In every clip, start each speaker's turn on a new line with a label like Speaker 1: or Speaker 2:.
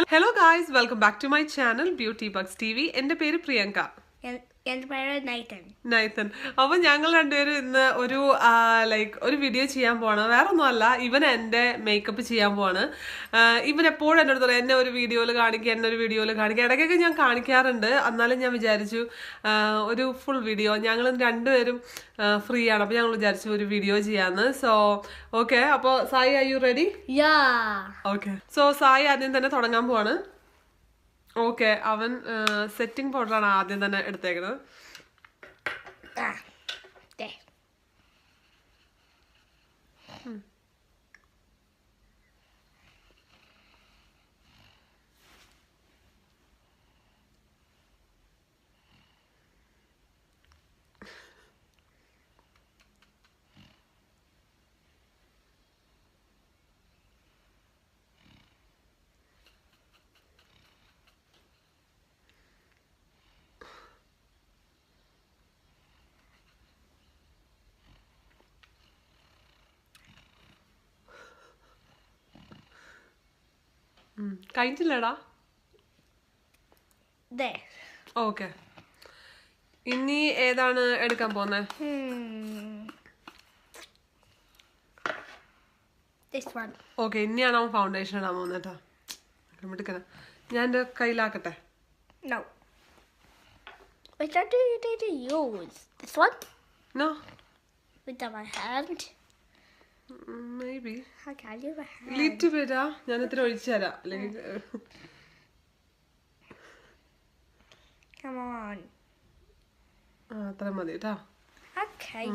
Speaker 1: Hello guys, welcome back to my channel Beauty Bugs TV. എൻ്റെ പേര് പ്രിയങ്ക.
Speaker 2: എൻ്റെ പേര്
Speaker 1: നൈതൻ. അപ്പോൾ ഞങ്ങൾ രണ്ടുപേരും ഇന്ന് ഒരു വീഡിയോ ചെയ്യാൻ പോവാണ്. വേറെ ഒന്നുമല്ല, ഇവൻ എൻ്റെ മേക്കപ്പ് ചെയ്യാൻ പോവാണ്. ഇവൻ എപ്പോഴും എൻ്റെ അടുത്ത് പറയും എന്നെ ഒരു വീഡിയോയിൽ കാണിക്കുക, ഇടയ്ക്കൊക്കെ ഞാൻ കാണിക്കാറുണ്ട്. എന്നാലും ഞാൻ വിചാരിച്ചു ഒരു ഫുൾ വീഡിയോ ഞങ്ങൾ രണ്ടുപേരും ഫ്രീ ആണ്, അപ്പോൾ ഞങ്ങൾ വിചാരിച്ചു ഒരു വീഡിയോ ചെയ്യാമെന്ന്. സോ ഓക്കെ, അപ്പോൾ Sai, are you ready? Okay, so Sai ആദ്യം തന്നെ തുടങ്ങാൻ പോവാണ്. ഓക്കെ, അവൻ സെറ്റിംഗ് പൗഡറാണ് ആദ്യം തന്നെ എടുത്തേക്കുന്നത്. കഴിഞ്ഞില്ലടാ. ഓക്കെ, ഇനി ഏതാണ് എടുക്കാൻ പോകുന്നത്? ഓക്കെ, ഇനിയാണ് അവൻ ഫൗണ്ടേഷൻ ഇടാൻ പോകുന്നത് കേട്ടോ. എടുക്കണം, ഞാൻ എൻ്റെ കയ്യിലാക്കട്ടെ. No.
Speaker 2: With my hand?
Speaker 1: Maybe.
Speaker 2: Okay, I'll use my hand.
Speaker 1: Little bit, ഞാൻ ഇത്ര ഒഴിച്ചു തരാം.
Speaker 2: Come on.
Speaker 1: അത്ര മതി കേട്ടോ.
Speaker 2: Okay.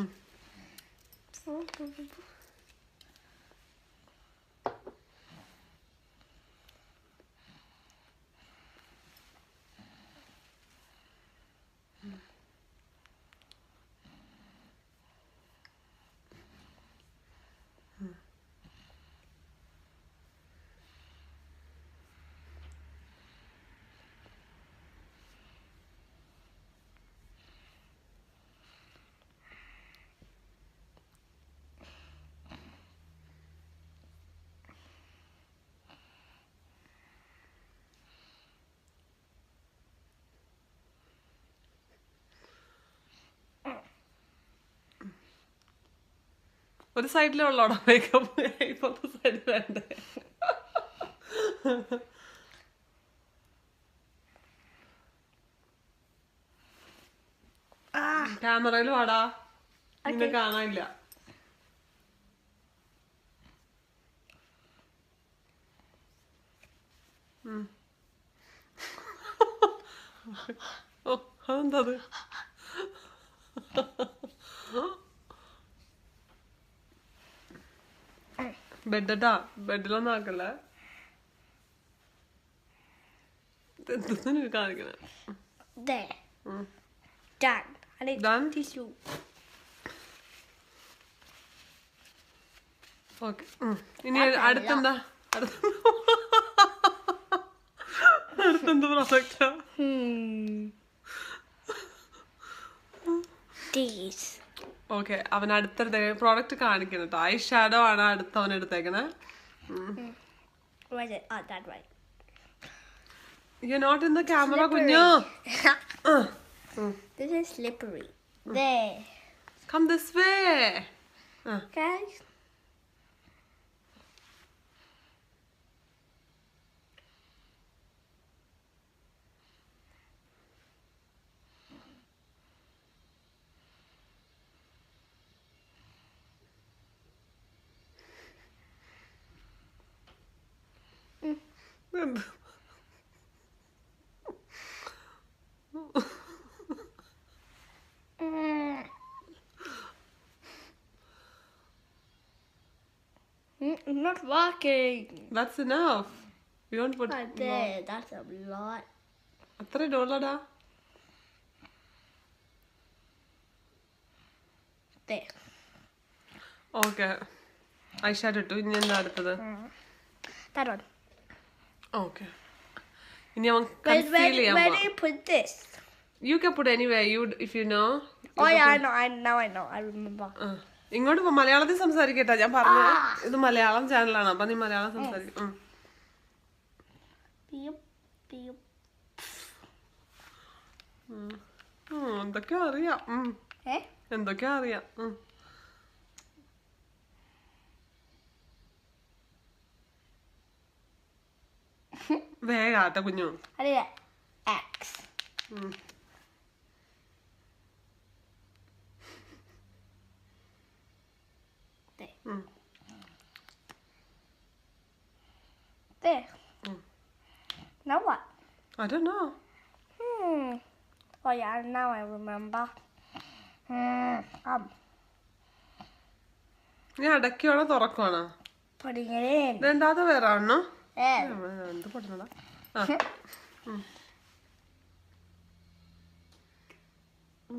Speaker 1: ഒരു സൈഡിലുള്ളോടാ മേക്കപ്പ്, ഇപ്പോഴത്തെ സൈഡ് വേണ്ടേ? ക്യാമറയിൽ വാടാ, നിന്നെ കാണാനില്ല. ഓ, അതെന്തത്? ബെഡാ, ബെഡിലൊന്നും ആക്കല്ലേ. കാണിക്കണേ. ഓക്കെ, ഇനി അടുത്തെന്താ? അടുത്തെന്ത് പ്രോഡക്റ്റാ? ഓക്കെ, അവൻ അടുത്തെടുത്ത പ്രോഡക്റ്റ് കാണിക്കണം കേട്ടോ. ഐ ഷാഡോ ആണ് അടുത്ത് അവൻ എടുത്തേക്കണേ. You're not in the camera, കുഞ്ഞു.
Speaker 2: This is slippery. There.
Speaker 1: Come this way.
Speaker 2: Guys. It's not working.
Speaker 1: That's enough. You don't put
Speaker 2: there. That's a lot.
Speaker 1: അത്ര ഡോളടാ.
Speaker 2: There.
Speaker 1: ഓക്കെ, ഐ ഷാഡോ ഇട്ടു. ഇനി എന്താ അടുത്തത്?
Speaker 2: That one.
Speaker 1: Okay. ഇനി അവൻ conceal ചെയ്യാൻ
Speaker 2: Where do you put this?
Speaker 1: You can put anywhere if you know.
Speaker 2: Oh yeah, I know. I remember.
Speaker 1: ഇങ്ങോട്ട് മലയാളത്തിൽ സംസാരിക്കട്ടെ. ഞാൻ പറഞ്ഞു ഇത് മലയാളം ചാനലാണ്, അപ്പൊ നീ മലയാളം സംസാരിക്കും.
Speaker 2: Beep, beep.
Speaker 1: എന്തൊക്കെയാ അറിയാം.
Speaker 2: Eh?
Speaker 1: എന്തൊക്കെയാ അറിയാം. വേഗാട്ടെ കുഞ്ഞു.
Speaker 2: I did X. There. There. Now what?
Speaker 1: I don't know.
Speaker 2: Oh yeah, now I remember.
Speaker 1: നീ അടയ്ക്കുവാണോ തുറക്കുവാണോ?
Speaker 2: Putting it in.
Speaker 1: ഇതെന്താതെ വേറെ ആണോ? എന്ത് പൊട്ടണടാ.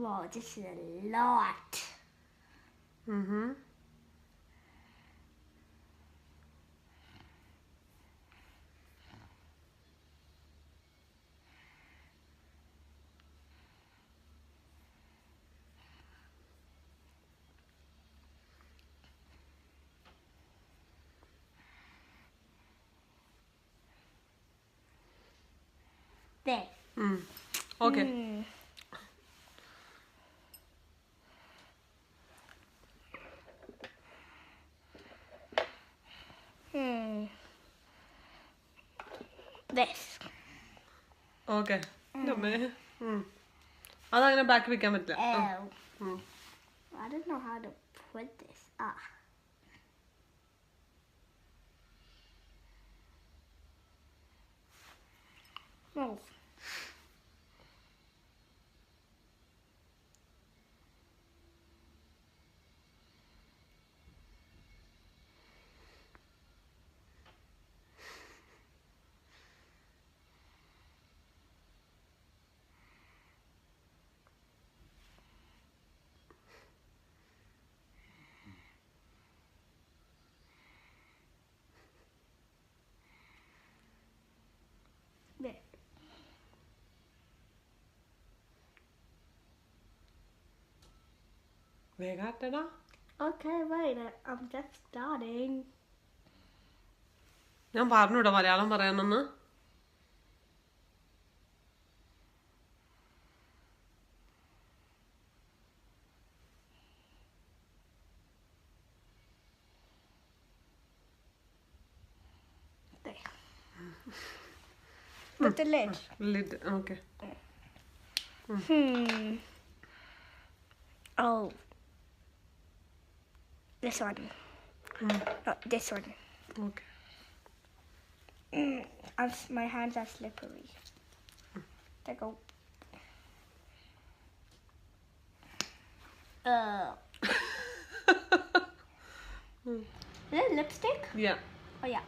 Speaker 2: Wow, this is a lot. There.
Speaker 1: Okay.
Speaker 2: This.
Speaker 1: Okay. അതങ്ങനെ ബാക്കി വെക്കാൻ പറ്റില്ല.
Speaker 2: Oh. I don't know how to put this. No. There.
Speaker 1: വേഗാട്ടടാ.
Speaker 2: Okay, wait. I'm just starting.
Speaker 1: ഞാൻ പറഞ്ഞൂടാ Malayalam പറയാനൊന്ന്.
Speaker 2: There. Put the lid.
Speaker 1: Lid. Okay.
Speaker 2: Oh. This one. No, this one.
Speaker 1: Okay.
Speaker 2: My hands are slippery. They go. Is it lipstick?
Speaker 1: Yeah.
Speaker 2: Oh yeah.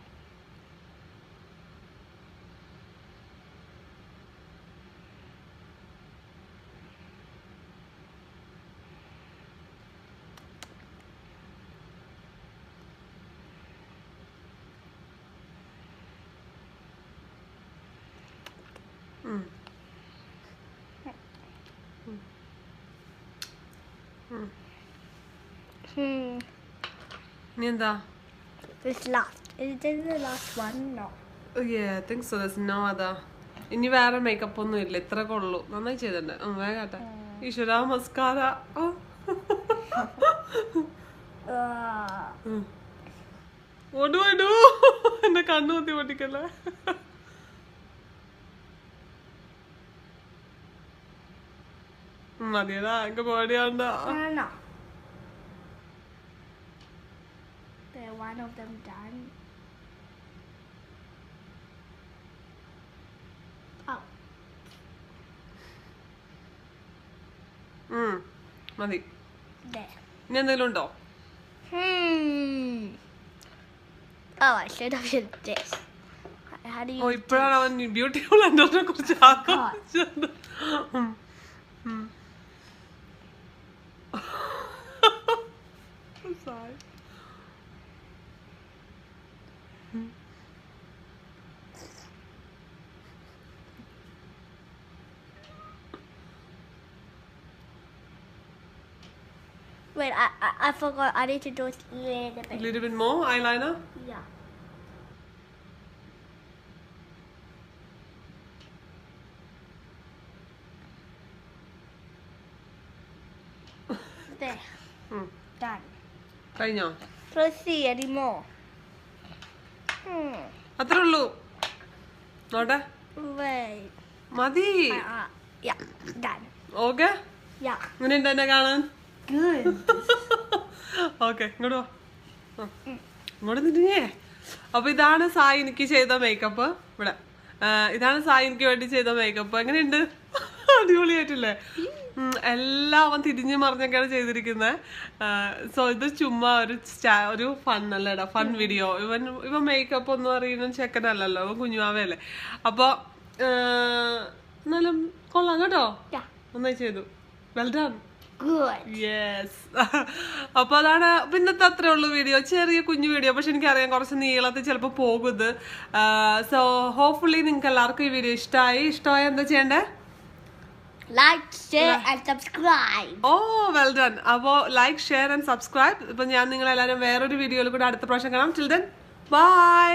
Speaker 1: ഇനി എന്താ?
Speaker 2: This last. Is this the last one? No.
Speaker 1: Yeah, I think so. There's no other. ഇനി വേറെ makeup ഒന്നും ഇല്ല. ഇത്ര കൊള്ളു. നന്നായി ചെയ്തിട്ടുണ്ട്. വേഗാട്ടെ. ഈശ്വര mascara. What do I do? എന്റെ കണ്ണു കുത്തി പൊട്ടിക്കല്ലേ. മതിയടാ എനിക്ക് പേടിയാണ്ട.
Speaker 2: No. There, one of them done. Oh.
Speaker 1: മതി.
Speaker 2: There.
Speaker 1: ഇനി എന്തെങ്കിലും ഉണ്ടോ?
Speaker 2: Oh, I should have did this. How do you?
Speaker 1: ഇപ്പോഴാണ് അവൻ ബ്യൂട്ടിഫുൾ എന്നെ കുറിച്ച് ആലോചിച്ചത്. Sorry.
Speaker 2: Wait, I forgot. I need to do it a little
Speaker 1: A
Speaker 2: bit.
Speaker 1: little bit more eyeliner.
Speaker 2: Yeah. There. Done.
Speaker 1: കഴിഞ്ഞോ?
Speaker 2: Let's see anymore.
Speaker 1: അത്രേ ഉള്ളൂ. നോട്ടെ.
Speaker 2: Wait.
Speaker 1: മതി.
Speaker 2: Yeah. Done.
Speaker 1: ഓക്കെ.
Speaker 2: Yeah.
Speaker 1: എങ്ങനെയുണ്ട് എന്നെ കാണാൻ?
Speaker 2: Good.
Speaker 1: ഓക്കെ, ഇങ്ങോട്ട് വാ. ഇങ്ങോട്ട് തിരിഞ്ഞേ. അപ്പൊ ഇതാണ് സായി എനിക്ക് ചെയ്ത മേക്കപ്പ്. ഇവിടെ ഇതാണ് സായി എനിക്ക് വേണ്ടി ചെയ്ത മേക്കപ്പ്. എങ്ങനെയുണ്ട്? അടിപൊളിയായിട്ടില്ലേ? എല്ലാം അവൻ തിരിഞ്ഞു മറിഞ്ഞൊക്കെയാണ് ചെയ്തിരിക്കുന്നത്. സോ ഇത് ചുമ്മാ ഒരു ഫൺ അല്ലേടാ, ഫൺ വീഡിയോ. ഇവൻ മേക്കപ്പ് ഒന്നും അറിയുന്ന ചെക്കനല്ലല്ലോ, ഇവൻ കുഞ്ഞുമാവയല്ലേ. അപ്പൊ എന്നാലും കൊള്ളാം കേട്ടോ, നന്നായി ചെയ്തു. Well done. യെസ്. അപ്പൊ അതാണ് പിന്നത്തെ അത്രേ ഉള്ളൂ വീഡിയോ, ചെറിയ കുഞ്ഞു വീഡിയോ. പക്ഷെ എനിക്കറിയാം കുറച്ച് നീളത്തിൽ ചിലപ്പോൾ പോകുന്നത്. സോ ഹോപ്പ്ഫുള്ളി നിങ്ങൾക്ക് എല്ലാവർക്കും ഈ വീഡിയോ ഇഷ്ടമായ എന്താ ചെയ്യണ്ടേ?
Speaker 2: Like, share and subscribe.
Speaker 1: Well done. അപ്പോ ലൈക്ക്, ഷെയർ ആൻഡ് സബ്സ്ക്രൈബ്. ഇപ്പൊ ഞാൻ നിങ്ങളെല്ലാവരും വേറൊരു വീഡിയോയിൽ കൂടെ അടുത്ത പ്രാവശ്യം കാണാം. Till then bye.